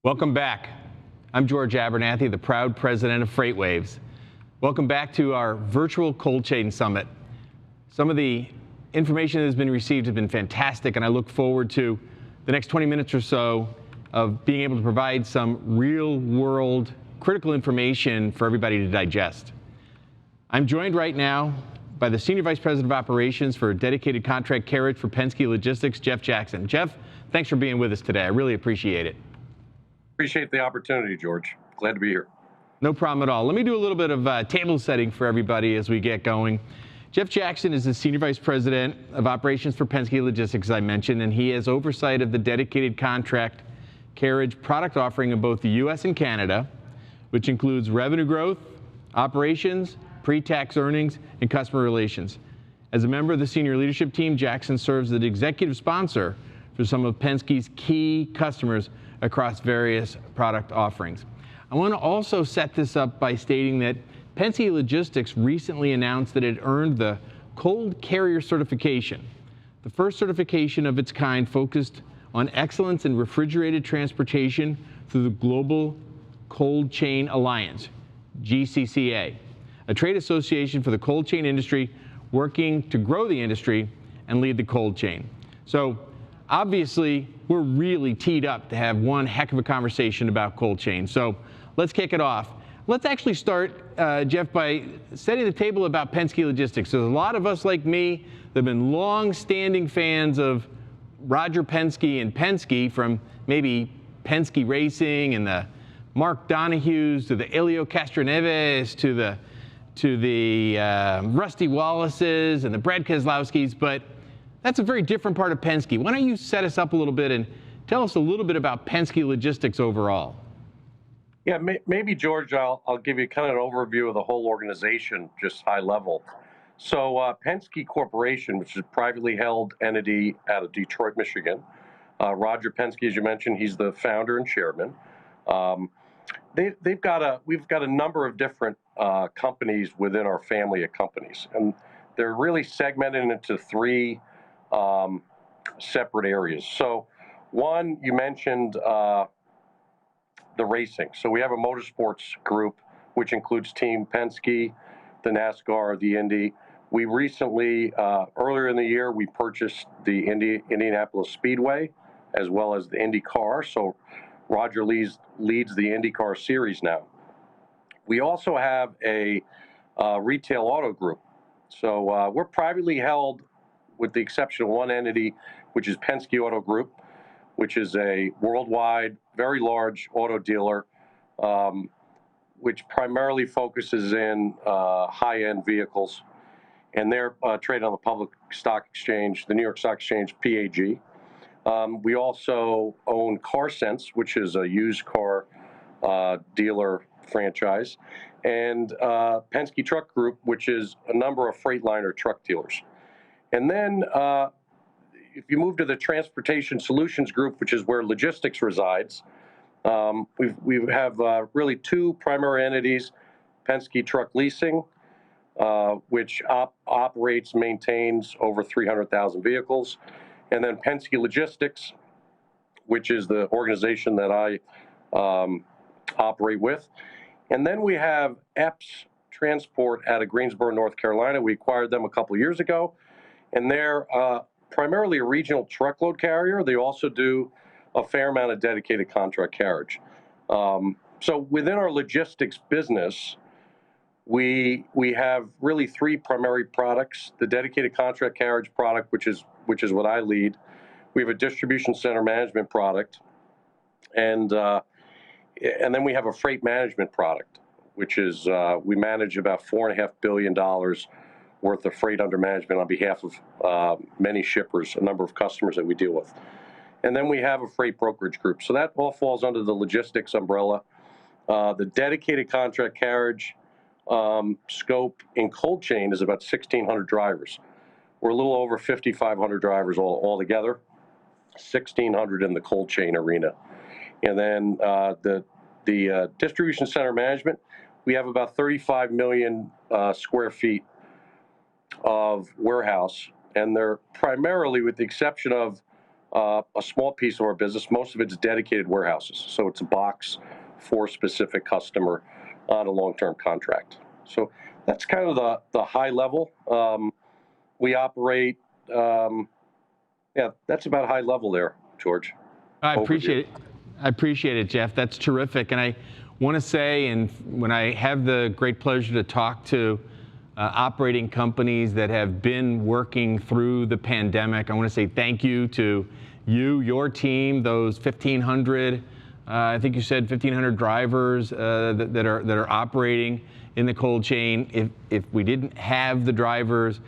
Welcome back. I'm George Abernathy, the proud president of FreightWaves. Welcome back to our virtual cold chain summit. Some of the information that has been received has been fantastic, and I look forward to the next 20 minutes or so of being able to provide some real-world critical information for everybody to digest. I'm joined right now by the Senior Vice President of Operations for Dedicated Contract Carriage for Penske Logistics, Jeff Jackson. Jeff, thanks for being with us today. I really appreciate it. Appreciate the opportunity, George. Glad to be here. No problem at all. Let me do a little bit of table setting for everybody as we get going. Jeff Jackson is the Senior Vice President of Operations for Penske Logistics, as I mentioned, and he has oversight of the dedicated contract carriage product offering in both the U.S. and Canada, which includes revenue growth, operations, pre-tax earnings, and customer relations. As a member of the senior leadership team, Jackson serves as the executive sponsor for some of Penske's key customers across various product offerings. I want to also set this up by stating that Penske Logistics recently announced that it earned the Cold Carrier Certification, the first certification of its kind focused on excellence in refrigerated transportation through the Global Cold Chain Alliance, GCCA, a trade association for the cold chain industry working to grow the industry and lead the cold chain. So obviously, we're really teed up to have one heck of a conversation about cold chain. So let's kick it off. Let's actually start, Jeff, by setting the table about Penske Logistics. There's a lot of us like me that have been long-standing fans of Roger Penske and Penske, from maybe Penske Racing and the Mark Donahues to the Elio Castroneves to the Rusty Wallaces and the Brad Keselowskis, but that's a very different part of Penske. Why don't you set us up a little bit and tell us a little bit about Penske Logistics overall? Yeah, maybe, George, I'll give you kind of an overview of the whole organization, just high level. So Penske Corporation, which is a privately held entity out of Detroit, Michigan. Roger Penske, as you mentioned, he's the founder and chairman. We've got a number of different companies within our family of companies, and they're really segmented into three separate areas. So one, you mentioned the racing. So we have a motorsports group, which includes Team Penske, the NASCAR, the Indy. We recently, earlier in the year, we purchased the Indianapolis Speedway, as well as the IndyCar. So Roger leads the IndyCar series now. We also have a retail auto group. So we're privately held, with the exception of one entity, which is Penske Auto Group, which is a worldwide, very large auto dealer, which primarily focuses in high-end vehicles. And they're traded on the public stock exchange, the New York Stock Exchange, PAG. We also own CarSense, which is a used car dealer franchise, and Penske Truck Group, which is a number of Freightliner truck dealers. And then if you move to the Transportation Solutions Group, which is where logistics resides, we have really two primary entities: Penske Truck Leasing, which operates, maintains over 300,000 vehicles, and then Penske Logistics, which is the organization that I operate with. And then we have Epps Transport out of Greensboro, North Carolina. We acquired them a couple of years ago, and they're primarily a regional truckload carrier. They also do a fair amount of dedicated contract carriage. So within our logistics business, we have really three primary products: the dedicated contract carriage product, which is what I lead. We have a distribution center management product, and then we have a freight management product, which is we manage about $4.5 billion worth of freight under management on behalf of many shippers, a number of customers that we deal with. And then we have a freight brokerage group. So that all falls under the logistics umbrella. The dedicated contract carriage scope in cold chain is about 1,600 drivers. We're a little over 5,500 drivers all together, 1,600 in the cold chain arena. And then the distribution center management, we have about 35 million square feet of warehouse, and they're primarily, with the exception of a small piece of our business. Most of it's dedicated warehouses. So it's a box for a specific customer on a long-term contract. So that's kind of the high level. We operate, yeah, that's about high level there, George. I Overview. appreciate it. I appreciate it, Jeff. That's terrific. And I want to say, and when I have the great pleasure to talk to operating companies that have been working through the pandemic, I want to say thank you to you, your team, those 1,500, I think you said 1,500 drivers that are operating in the cold chain. If we didn't have the drivers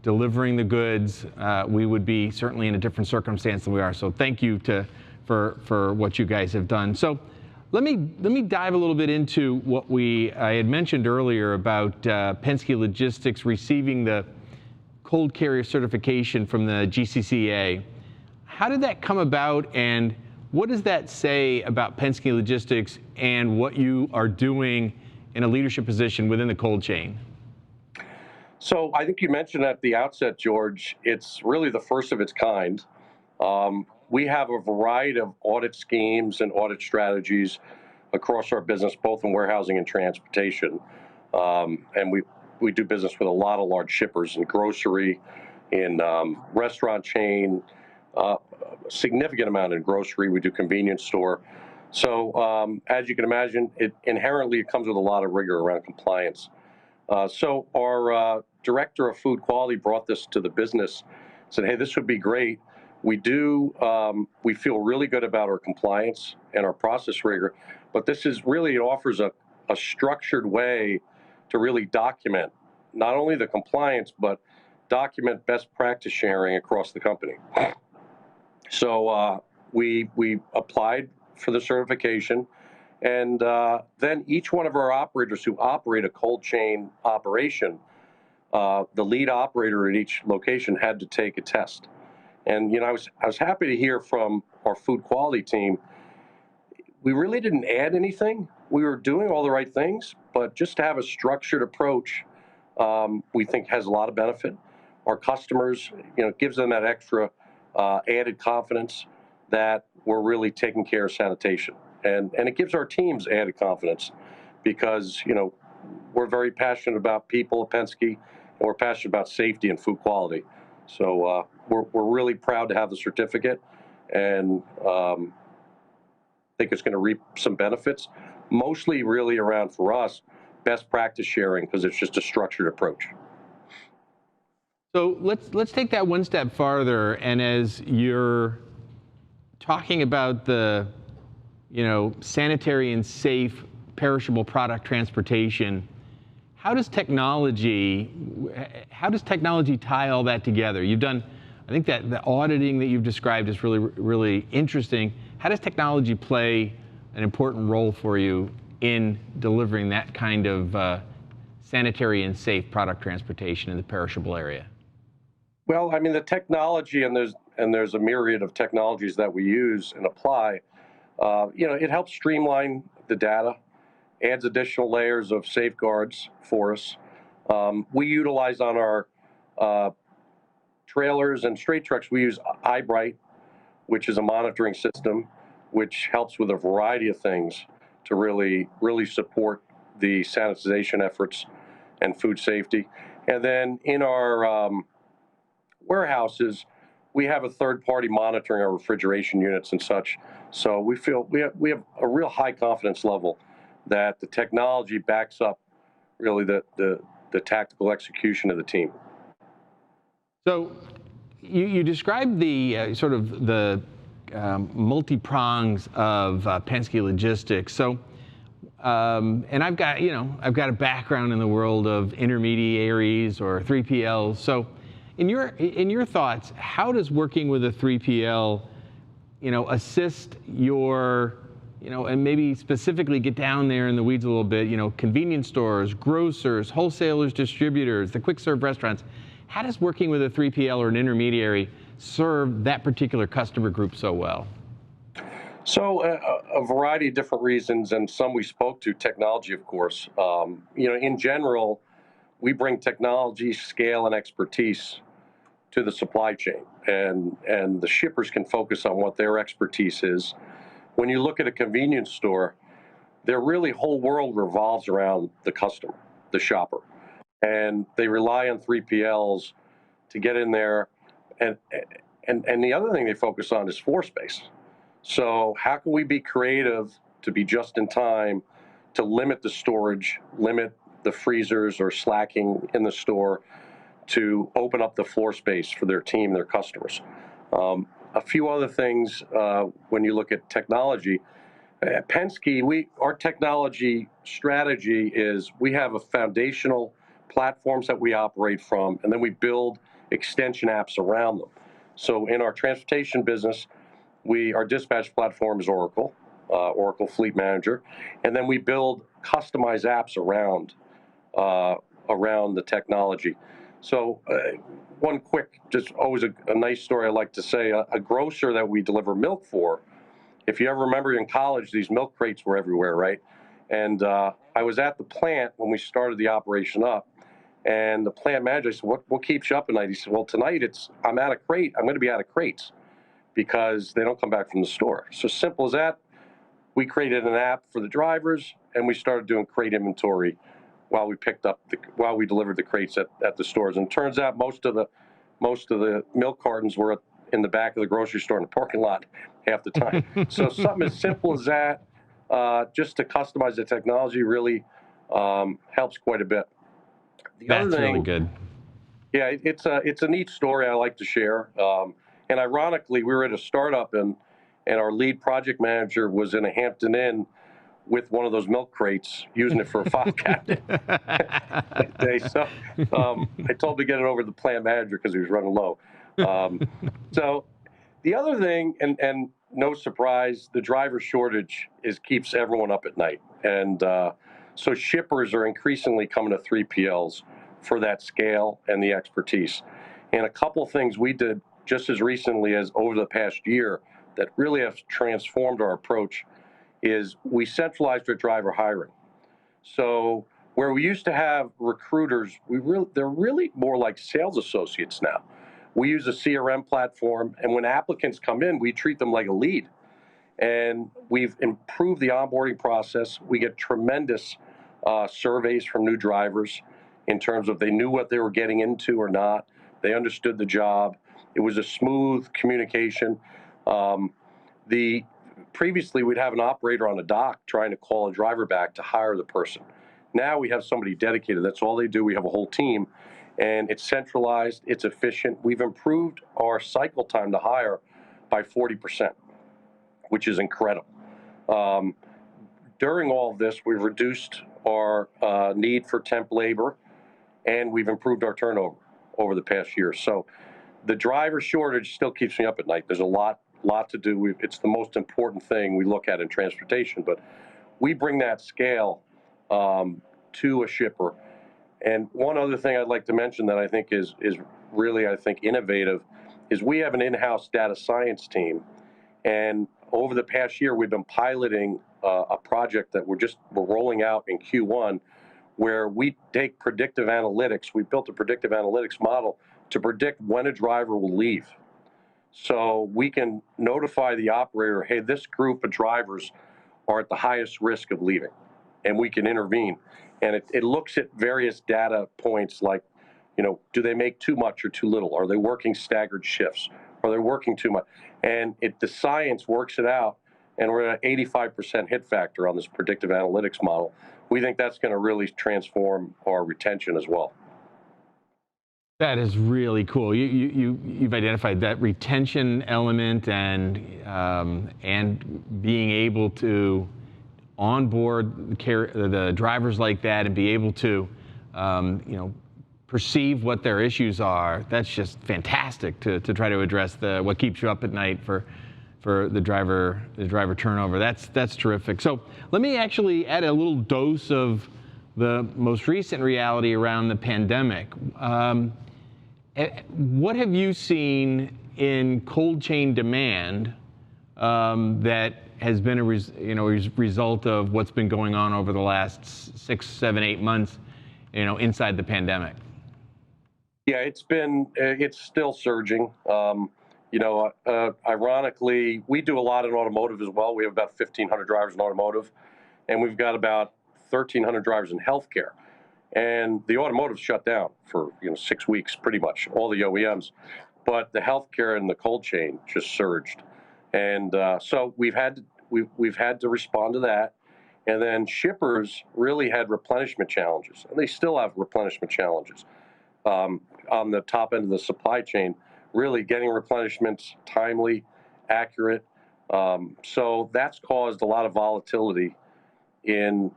delivering the goods, we would be certainly in a different circumstance than we are. So thank you for what you guys have done. So let me dive a little bit into what I had mentioned earlier about Penske Logistics receiving the cold carrier certification from the GCCA. How did that come about, and what does that say about Penske Logistics and what you are doing in a leadership position within the cold chain? So I think you mentioned at the outset, George, it's really the first of its kind. We have a variety of audit schemes and audit strategies across our business, both in warehousing and transportation. And we do business with a lot of large shippers in grocery, in restaurant chain, significant amount in grocery. We do convenience store. So as you can imagine, it inherently comes with a lot of rigor around compliance. So our director of food quality brought this to the business, said, hey, this would be great. We feel really good about our compliance and our process rigor, but this is really, it offers a structured way to really document not only the compliance, but document best practice sharing across the company. So we applied for the certification, and then each one of our operators who operate a cold chain operation, the lead operator at each location had to take a test. And I was happy to hear from our food quality team. We really didn't add anything. We were doing all the right things, but just to have a structured approach, we think has a lot of benefit. Our customers, it gives them that extra added confidence that we're really taking care of sanitation. And it gives our teams added confidence because, we're very passionate about people at Penske, and we're passionate about safety and food quality. So we're really proud to have the certificate, and think it's going to reap some benefits, mostly really around, for us, best practice sharing, because it's just a structured approach. So let's take that one step farther, and as you're talking about the sanitary and safe perishable product transportation, how does technology tie all that together? You've done, I think that the auditing that you've described is really, really interesting. How does technology play an important role for you in delivering that kind of sanitary and safe product transportation in the perishable area? Well, I mean, the technology, and there's a myriad of technologies that we use and apply. It helps streamline the data, adds additional layers of safeguards for us. We utilize on our trailers and straight trucks, we use iBright, which is a monitoring system, which helps with a variety of things to really, really support the sanitization efforts and food safety. And then in our warehouses, we have a third party monitoring our refrigeration units and such. So we feel we have a real high confidence level that the technology backs up really the tactical execution of the team. So you described the sort of the multi-prongs of Penske Logistics. So, and I've got a background in the world of intermediaries or 3PLs. So, in your thoughts, how does working with a 3PL, assist your, and maybe specifically get down there in the weeds a little bit, convenience stores, grocers, wholesalers, distributors, the quick serve restaurants? How does working with a 3PL or an intermediary serve that particular customer group so well? So a variety of different reasons, and some we spoke to, technology, of course. In general, we bring technology, scale, and expertise to the supply chain, and the shippers can focus on what their expertise is. When you look at a convenience store, their really whole world revolves around the customer, the shopper, and they rely on 3PLs to get in there. And the other thing they focus on is floor space. So how can we be creative to be just in time, to limit the storage, limit the freezers or slacking in the store, to open up the floor space for their team, their customers. A few other things when you look at technology. At Penske, our technology strategy is we have a foundational platforms that we operate from, and then we build extension apps around them. So in our transportation business, our dispatch platform is Oracle, Oracle Fleet Manager, and then we build customized apps around the technology. So one quick, just always a nice story I like to say, a grocer that we deliver milk for, if you ever remember in college, these milk crates were everywhere, right? And I was at the plant when we started the operation up, and the plant manager, I said, what keeps you up at night? He said, well, tonight I'm out of crate. I'm going to be out of crates because they don't come back from the store. So simple as that. We created an app for the drivers, and we started doing crate inventory while we delivered the crates at the stores. And it turns out most of the milk cartons were in the back of the grocery store in the parking lot half the time. So something as simple as that, just to customize the technology, really helps quite a bit. That's really good. Yeah, it's a neat story I like to share. And ironically, we were at a startup, and our lead project manager was in a Hampton Inn with one of those milk crates, using it for a file cabinet. So I told him to get it over to the plant manager because he was running low. So the other thing, and no surprise, the driver shortage keeps everyone up at night. And so shippers are increasingly coming to 3PLs for that scale and the expertise. And a couple of things we did just as recently as over the past year that really have transformed our approach is we centralized our driver hiring. So where we used to have recruiters, they're really more like sales associates now. We use a CRM platform, and when applicants come in, we treat them like a lead. And we've improved the onboarding process. We get tremendous surveys from new drivers in terms of they knew what they were getting into or not. They understood the job. It was a smooth communication. Previously, we'd have an operator on a dock trying to call a driver back to hire the person. Now we have somebody dedicated. That's all they do. We have a whole team, and it's centralized. It's efficient. We've improved our cycle time to hire by 40%, which is incredible. During all of this, we've reduced our need for temp labor, and we've improved our turnover over the past year. So the driver shortage still keeps me up at night. There's a lot to do. It's the most important thing we look at in transportation, but we bring that scale to a shipper. And one other thing I'd like to mention that I think is really, innovative is we have an in-house data science team. And over the past year, we've been piloting a project that we're rolling out in Q1, where we take predictive analytics. We built a predictive analytics model to predict when a driver will leave. So we can notify the operator, hey, this group of drivers are at the highest risk of leaving, and we can intervene. And it looks at various data points like, do they make too much or too little? Are they working staggered shifts? Are they working too much? And the science works it out, and we're at an 85% hit factor on this predictive analytics model. We think that's going to really transform our retention as well. That is really cool. You've identified that retention element and being able to onboard the drivers like that and be able to perceive what their issues are. That's just fantastic to try to address what keeps you up at night for the driver turnover. That's terrific. So let me actually add a little dose of the most recent reality around the pandemic. What have you seen in cold chain demand that has been a result of what's been going on over the last 6, 7, 8 months, inside the pandemic? Yeah, it's still surging. Ironically, we do a lot in automotive as well. We have about 1,500 drivers in automotive, and we've got about 1,300 drivers in healthcare. And the automotive shut down for 6 weeks, pretty much all the OEMs, but the healthcare and the cold chain just surged, and so we've had to respond to that. And then shippers really had replenishment challenges, and they still have replenishment challenges on the top end of the supply chain, really getting replenishments timely, accurate. So that's caused a lot of volatility in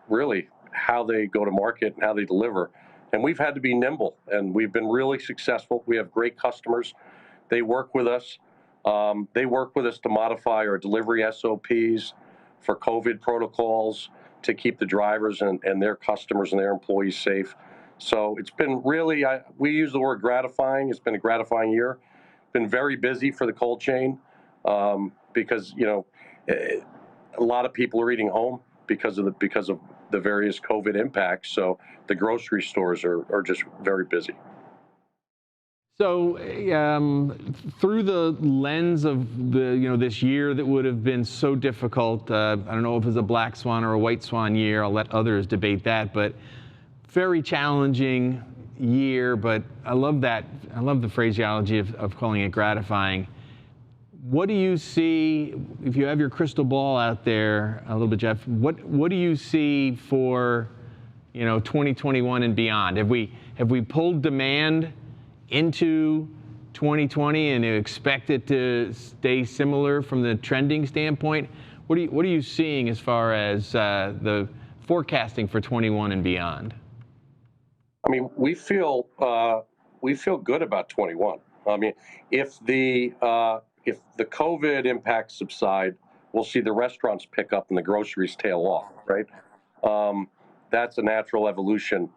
really how they go to market and how they deliver. And we've had to be nimble, and we've been really successful. We have great customers. They work with us. They work with us to modify our delivery SOPs for COVID protocols to keep the drivers and their customers and their employees safe. So it's been really, we use the word gratifying. It's been a gratifying year. Been very busy for the cold chain because a lot of people are eating home because of the various COVID impacts. So the grocery stores are just very busy. So, through the lens of this year that would have been so difficult, I don't know if it's a black swan or a white swan year. I'll let others debate that, but very challenging year. But I love that. I love the phraseology of calling it gratifying. What do you see, if you have your crystal ball out there a little bit, Jeff? What do you see for 2021 and beyond? Have we pulled demand into 2020 and you expect it to stay similar from the trending standpoint? What are you seeing as far as the forecasting for 21 and beyond? I mean, we feel good about 21. I mean, if the COVID impacts subside, we'll see the restaurants pick up and the groceries tail off, right? That's a natural evolution.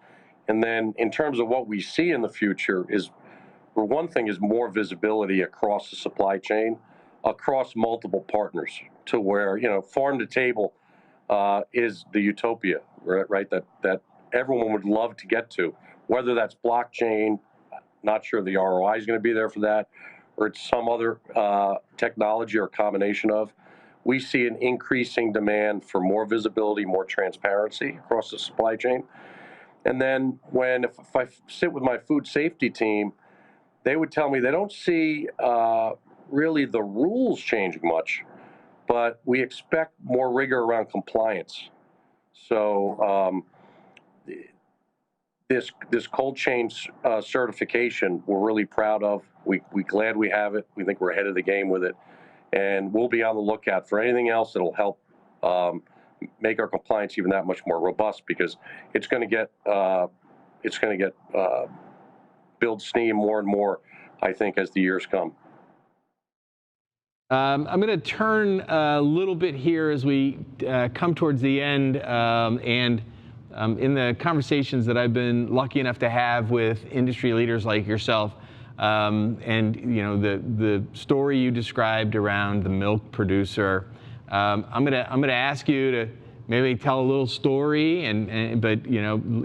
And then in terms of what we see in the future is, for one thing, is more visibility across the supply chain, across multiple partners, to where farm to table is the utopia, right? That everyone would love to get to, whether that's blockchain. Not sure the ROI is going to be there for that, or it's some other technology or combination of. We see an increasing demand for more visibility, more transparency across the supply chain. And then if I sit with my food safety team, they would tell me they don't see really the rules changing much, but we expect more rigor around compliance. So this cold chain certification, we're really proud of. We glad we have it. We think we're ahead of the game with it, and we'll be on the lookout for anything else that'll help make our compliance even that much more robust, because it's going to get build steam more and more, I think, as the years come. I'm going to turn a little bit here as we come towards the end, and in the conversations that I've been lucky enough to have with industry leaders like yourself, and the story you described around the milk producer, I'm gonna ask you to maybe tell a little story, but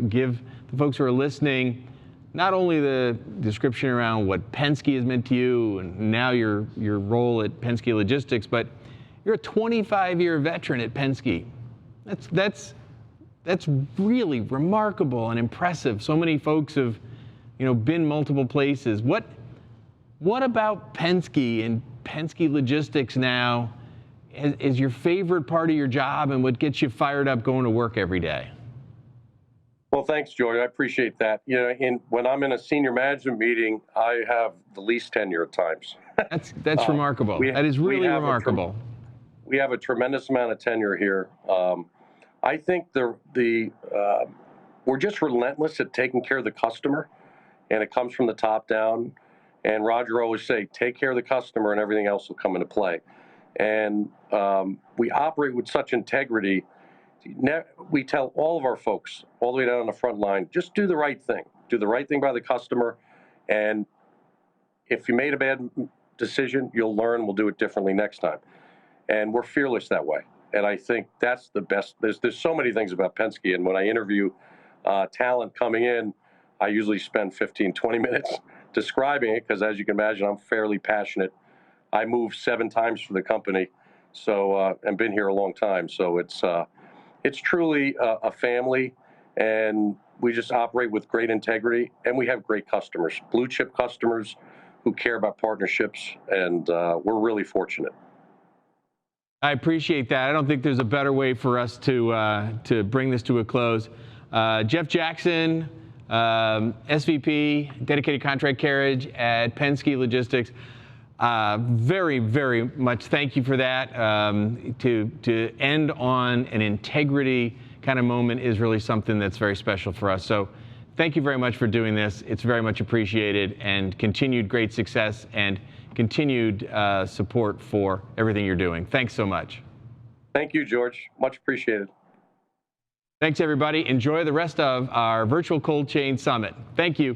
give the folks who are listening not only the description around what Penske has meant to you and now your role at Penske Logistics, but you're a 25-year veteran at Penske. That's really remarkable and impressive. So many folks have been multiple places. What about Penske and Penske Logistics now is your favorite part of your job, and what gets you fired up going to work every day? Well, thanks, George. I appreciate that. When I'm in a senior management meeting, I have the least tenure at times. That's remarkable. That is really remarkable. We have a tremendous amount of tenure here. I think we're just relentless at taking care of the customer, and it comes from the top down. And Roger always say, take care of the customer and everything else will come into play. And we operate with such integrity. We tell all of our folks, all the way down on the front line, just do the right thing. Do the right thing by the customer. And if you made a bad decision, you'll learn. We'll do it differently next time. And we're fearless that way. And I think that's the best. There's so many things about Penske. And when I interview talent coming in, I usually spend 15, 20 minutes describing it because, as you can imagine, I'm fairly passionate. I moved 7 times for the company, so and been here a long time. So it's truly a family, and we just operate with great integrity, and we have great customers, blue chip customers who care about partnerships, and we're really fortunate. I appreciate that. I don't think there's a better way for us to bring this to a close. Jeff Jackson, SVP, Dedicated Contract Carriage at Penske Logistics. Very, very much thank you for that. To end on an integrity kind of moment is really something that's very special for us. So thank you very much for doing this. It's very much appreciated, and continued great success and continued support for everything you're doing. Thanks so much. Thank you, George. Much appreciated. Thanks, everybody. Enjoy the rest of our virtual cold chain summit. Thank you.